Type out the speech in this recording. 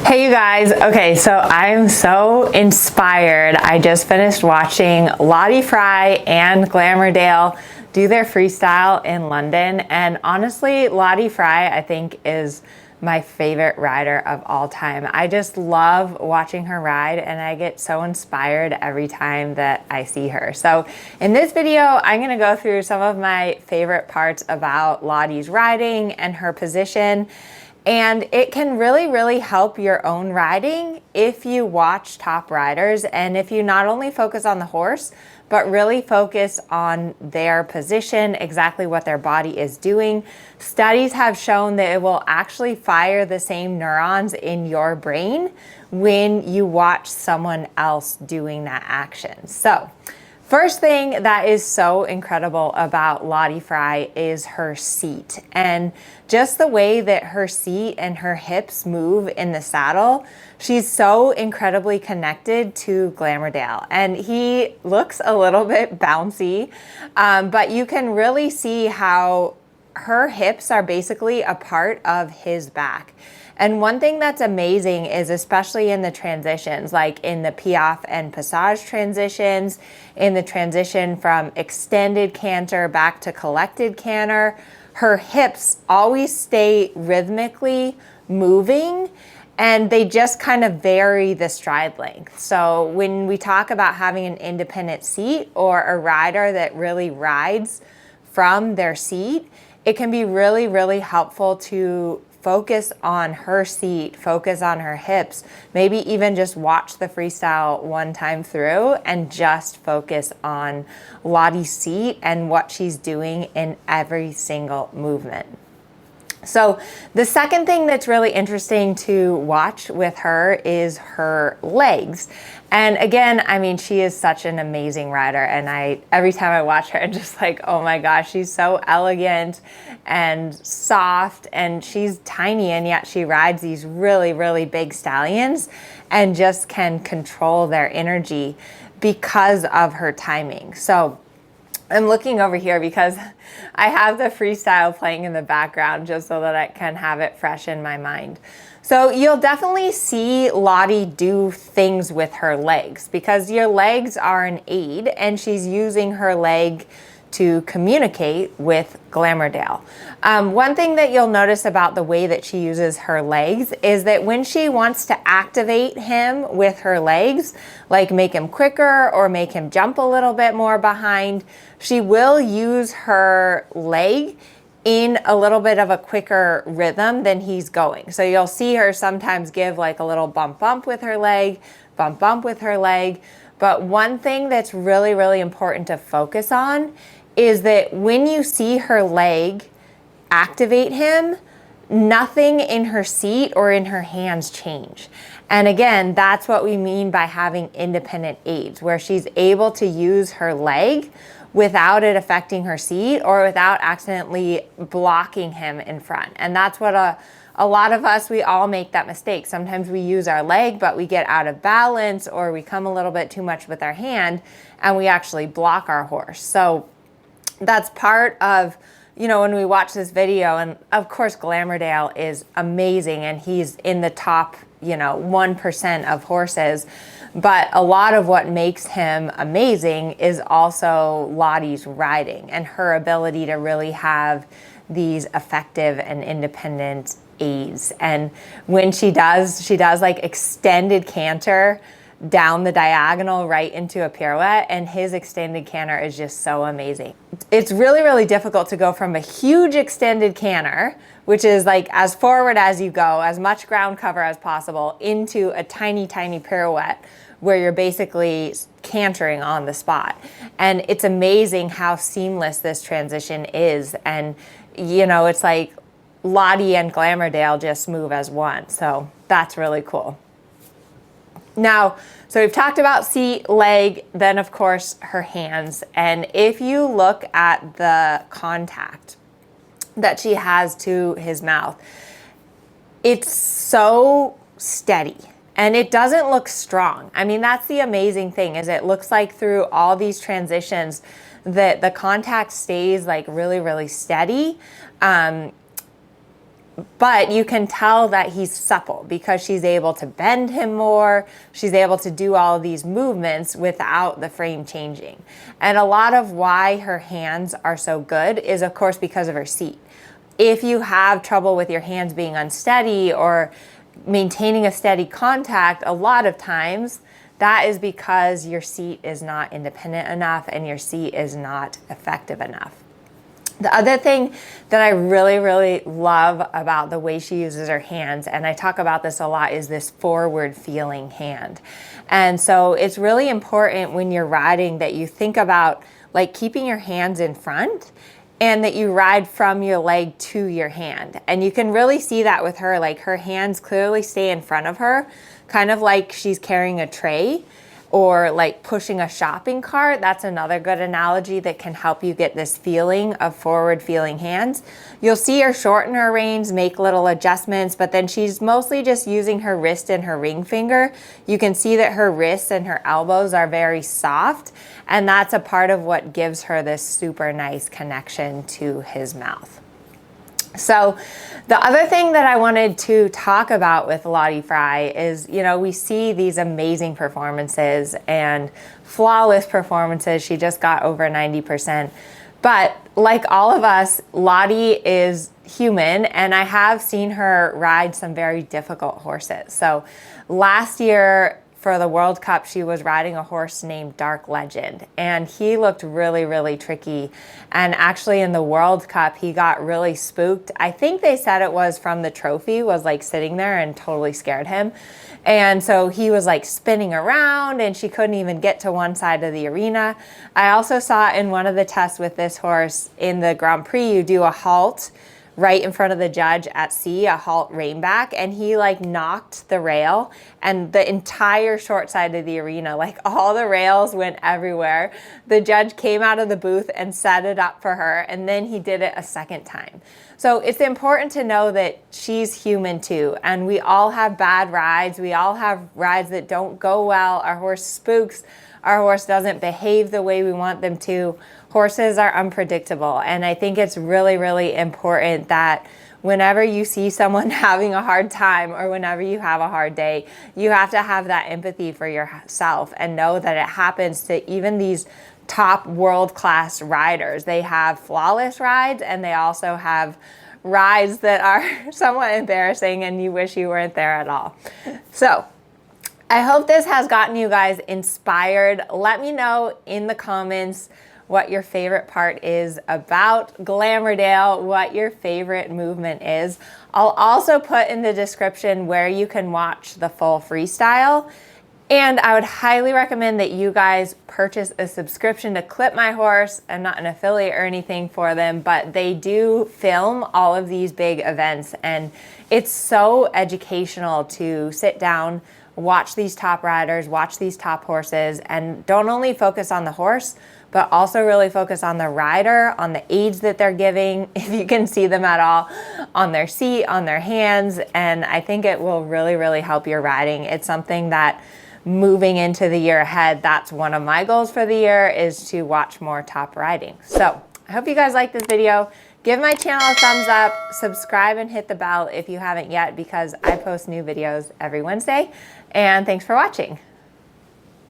Hey you guys, okay, so I'm so inspired. I just finished watching Fry and Glamordale do their freestyle in London, and honestly, Fry I think is my favorite rider of all time. I just love watching her ride and I get so inspired every time that I see her. So in this video, I'm gonna go through some of my favorite parts about Lottie's riding and her position. And it can really help your own riding if you watch top riders and if you not only focus on the horse, but really focus on their position, exactly what their body is doing. Studies have shown that it will actually fire the same neurons in your brain when you watch someone else doing that action. So, first thing that is so incredible about Fry is her seat, and just the way that her seat and her hips move in the saddle. She's so incredibly connected to Glamordale, and he looks a little bit bouncy, but you can really see how her hips are basically a part of his back. And one thing that's amazing is, especially in the transitions, like in the piaffe and passage transitions, in the transition from extended canter back to collected canter, her hips always stay rhythmically moving and they just kind of vary the stride length. So when we talk about having an independent seat or a rider that really rides from their seat, it can be really helpful to focus on her seat, focus on her hips, maybe even just watch the freestyle one time through and just focus on Lottie's seat and what she's doing in every single movement. So the second thing that's really interesting to watch with her is her legs. And again, I mean, she is such an amazing rider, and every time I watch her, I'm just like, oh my gosh, she's so elegant and soft, and she's tiny, and yet she rides these really big stallions and just can control their energy because of her timing. So I'm looking over here because I have the freestyle playing in the background just so that I can have it fresh in my mind. So you'll definitely see Lottie do things with her legs because your legs are an aid, and she's using her leg to communicate with Glamordale. One thing that you'll notice about the way that she uses her legs is that when she wants to activate him with her legs, like make him quicker or make him jump a little bit more behind, she will use her leg in a little bit of a quicker rhythm than he's going. So you'll see her sometimes give like a little bump with her leg, bump with her leg. But one thing that's really important to focus on is that when you see her leg activate him, nothing in her seat or in her hands change. And again, that's what we mean by having independent aids, where she's able to use her leg without it affecting her seat or without accidentally blocking him in front. And that's what a lot of us, we all make that mistake. Sometimes we use our leg, but we get out of balance or we come a little bit too much with our hand and we actually block our horse. So that's part of, when we watch this video, and of course Glamordale is amazing and he's in the top, 1% of horses. But a lot of what makes him amazing is also Lottie's riding and her ability to really have these effective and independent aids. And when she does like extended canter down the diagonal right into a pirouette, and his extended canter is just so amazing. It's really difficult to go from a huge extended canter, which is like as forward as you go, as much ground cover as possible, into a tiny pirouette where you're basically cantering on the spot. And it's amazing how seamless this transition is. And, it's like Lottie and Glamordale just move as one. So that's really cool. Now, so we've talked about seat, leg, then of course her hands. And if you look at the contact that she has to his mouth, it's so steady. And it doesn't look strong. I mean, that's the amazing thing, is it looks like through all these transitions that the contact stays like really steady. But you can tell that he's supple because she's able to bend him more. She's able to do all of these movements without the frame changing. And a lot of why her hands are so good is, of course, because of her seat. If you have trouble with your hands being unsteady or maintaining a steady contact, a lot of times that is because your seat is not independent enough and your seat is not effective enough. The other thing that I really, really love about the way she uses her hands, and I talk about this a lot, is this forward feeling hand. And so it's really important when you're riding that you think about like keeping your hands in front and that you ride from your leg to your hand. And you can really see that with her, like her hands clearly stay in front of her, kind of like she's carrying a tray or like pushing a shopping cart. That's another good analogy that can help you get this feeling of forward feeling hands. You'll see her shorten her reins, make little adjustments, but then she's mostly just using her wrist and her ring finger. You can see that her wrists and her elbows are very soft, and that's a part of what gives her this super nice connection to his mouth. So the other thing that I wanted to talk about with Lottie Fry is, you know, we see these amazing performances and flawless performances. She just got over 90%. But like all of us, Lottie is human, and I have seen her ride some very difficult horses. So last year, for the World Cup, she was riding a horse named Dark Legend, and he looked really, really tricky. And actually in the World Cup, he got really spooked. I think they said it was from the trophy was like sitting there and totally scared him. And so he was like spinning around and she couldn't even get to one side of the arena. I also saw in one of the tests with this horse in the Grand Prix, you do a halt right in front of the judge at sea, a halt rein back, and he like knocked the rail and the entire short side of the arena, like all the rails went everywhere. The judge came out of the booth and set it up for her, and then he did it a second time. So it's important to know that she's human too, and we all have bad rides. We all have rides that don't go well. Our horse spooks. Our horse doesn't behave the way we want them to. Horses are unpredictable, and I think it's really, really important that whenever you see someone having a hard time or whenever you have a hard day, you have to have that empathy for yourself and know that it happens to even these top world-class riders. They have flawless rides, and they also have rides that are somewhat embarrassing and you wish you weren't there at all. So I hope this has gotten you guys inspired. Let me know in the comments what your favorite part is about Glamordale, what your favorite movement is. I'll also put in the description where you can watch the full freestyle. And I would highly recommend that you guys purchase a subscription to Clip My Horse. I'm not an affiliate or anything for them, but they do film all of these big events. And it's so educational to sit down, watch these top riders, watch these top horses, and don't only focus on the horse, but also really focus on the rider, on the aids that they're giving, if you can see them at all, on their seat, on their hands, and I think it will really, really help your riding. It's something that moving into the year ahead, that's one of my goals for the year, is to watch more top riding. So I hope you guys like this video. Give my channel a thumbs up, subscribe and hit the bell if you haven't yet, because I post new videos every Wednesday, and thanks for watching.